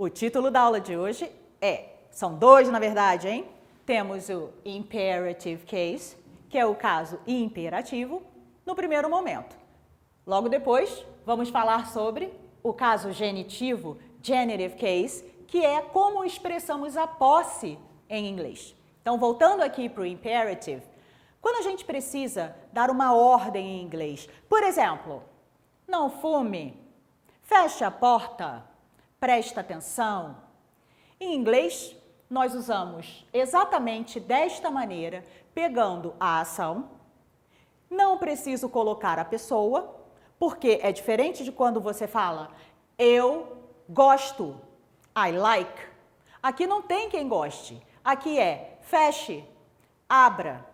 O título da aula de hoje são dois na verdade, hein? Temos o imperative case, que é o caso imperativo, no primeiro momento. Logo depois, vamos falar sobre o caso genitivo, genitive case, que é como expressamos a posse em inglês. Então, voltando aqui para o imperative, quando a gente precisa dar uma ordem em inglês, por exemplo, não fume, feche a porta, presta atenção. Em inglês, nós usamos exatamente desta maneira, pegando a ação. Não preciso colocar a pessoa, porque é diferente de quando você fala eu gosto, I like. Aqui não tem quem goste, aqui é feche, abra.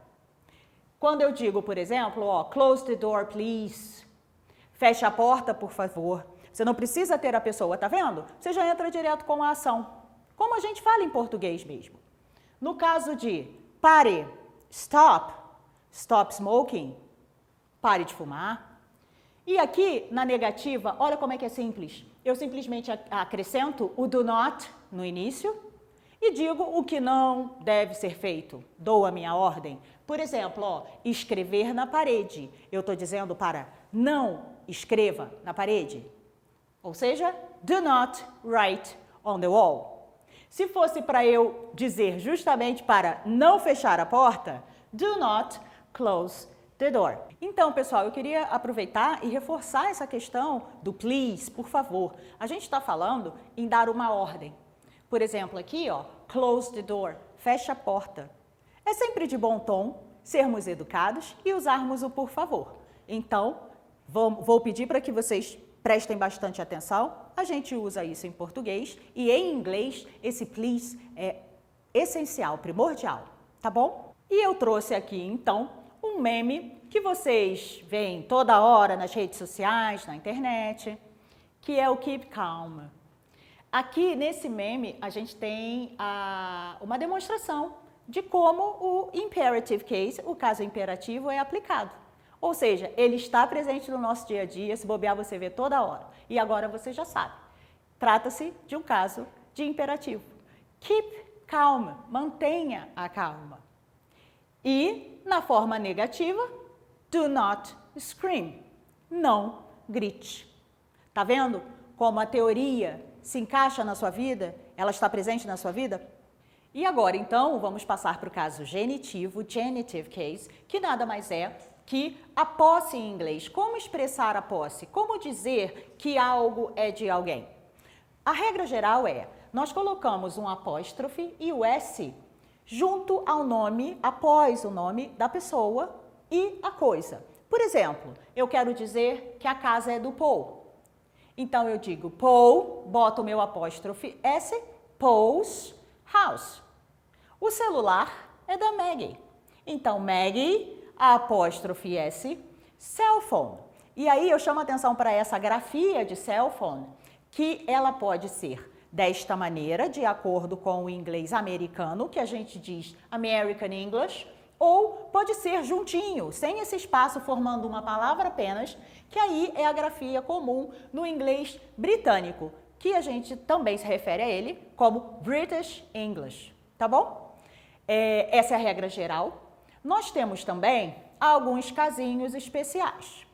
Quando eu digo, por exemplo, close the door, please. Feche a porta, por favor. Você não precisa ter a pessoa, tá vendo? Você já entra direto com a ação. Como a gente fala em português mesmo. No caso de pare, stop, stop smoking, pare de fumar. E aqui, na negativa, olha como é que é simples. Eu simplesmente acrescento o do not no início e digo o que não deve ser feito. Dou a minha ordem. Por exemplo, escrever na parede. Eu estou dizendo para não escreva na parede. Ou seja, do not write on the wall. Se fosse para eu dizer justamente para não fechar a porta, do not close the door. Então, pessoal, eu queria aproveitar e reforçar essa questão do please, por favor. A gente está falando em dar uma ordem. Por exemplo, aqui, close the door, fecha a porta. É sempre de bom tom sermos educados e usarmos o por favor. Então, vou pedir para que vocês prestem bastante atenção. A gente usa isso em português e em inglês esse please é essencial, primordial, tá bom? E eu trouxe aqui, então, um meme que vocês veem toda hora nas redes sociais, na internet, que é o Keep Calm. Aqui, nesse meme, a gente tem uma demonstração de como o imperative case, o caso imperativo, é aplicado. Ou seja, ele está presente no nosso dia a dia, se bobear você vê toda hora. E agora você já sabe. Trata-se de um caso de imperativo. Keep calm, mantenha a calma. E, na forma negativa, do not scream, não grite. Tá vendo como a teoria se encaixa na sua vida? Ela está presente na sua vida? E agora, então, vamos passar para o caso genitivo, genitive case, que nada mais é que a posse em inglês. Como expressar a posse? Como dizer que algo é de alguém? A regra geral é, nós colocamos um apóstrofe e o S junto ao nome, após o nome da pessoa e a coisa. Por exemplo, eu quero dizer que a casa é do Paul. Então, eu digo Paul, boto o meu apóstrofe S, Paul's house. O celular é da Maggie. Então, Maggie, apóstrofe S, cell phone. E aí eu chamo a atenção para essa grafia de cell phone, que ela pode ser desta maneira, de acordo com o inglês americano, que a gente diz American English, ou pode ser juntinho, sem esse espaço, formando uma palavra apenas, que aí é a grafia comum no inglês britânico, que a gente também se refere a ele como British English, tá bom? Essa é a regra geral. Nós temos também alguns casinhos especiais.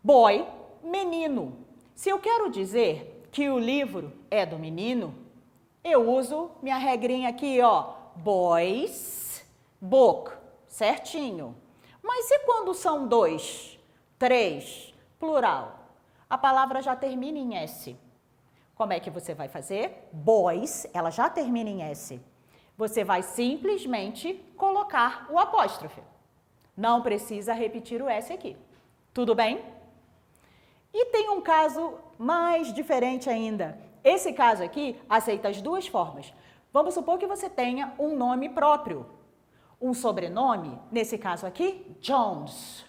Boy, menino. Se eu quero dizer que o livro é do menino, eu uso minha regrinha aqui, boys book, certinho. Mas e quando são 2, 3, plural? A palavra já termina em S. Como é que você vai fazer? Boys, ela já termina em S. Você vai simplesmente colocar o apóstrofe. Não precisa repetir o S aqui. Tudo bem? E tem um caso mais diferente ainda. Esse caso aqui aceita as duas formas. Vamos supor que você tenha um nome próprio. Um sobrenome, nesse caso aqui, Jones.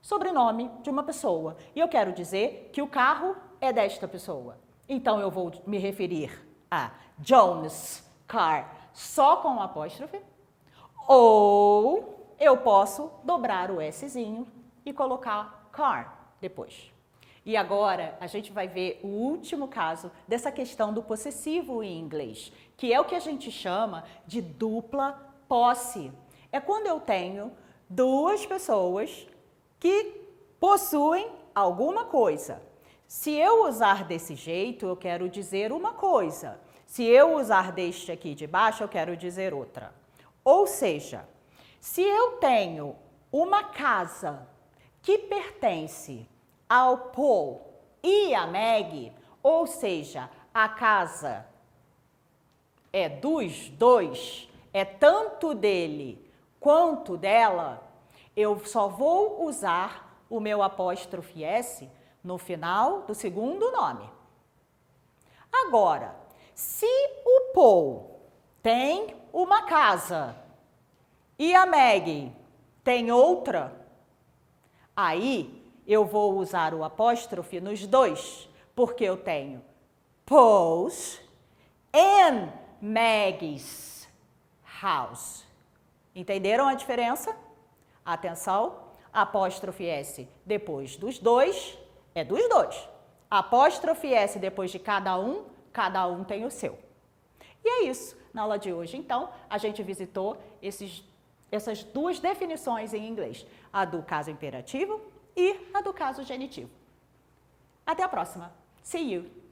Sobrenome de uma pessoa. E eu quero dizer que o carro é desta pessoa. Então, eu vou me referir a Jones car só com o apóstrofe, ou eu posso dobrar o Szinho e colocar car depois. E agora a gente vai ver o último caso dessa questão do possessivo em inglês, que é o que a gente chama de dupla posse. É quando eu tenho duas pessoas que possuem alguma coisa. Se eu usar desse jeito, eu quero dizer uma coisa. Se eu usar deste aqui de baixo, eu quero dizer outra. Ou seja, se eu tenho uma casa que pertence ao Paul e a Maggie, ou seja, a casa é dos dois, é tanto dele quanto dela, eu só vou usar o meu apóstrofe S no final do segundo nome. Agora, se o Paul tem uma casa e a Maggie tem outra, aí eu vou usar o apóstrofe nos dois, porque eu tenho Paul's and Maggie's house. Entenderam a diferença? Atenção, apóstrofe S depois dos dois é dos dois. Apóstrofe S depois de cada um tem o seu. E é isso. Na aula de hoje, então, a gente visitou essas duas definições em inglês, a do caso imperativo e a do caso genitivo. Até a próxima. See you!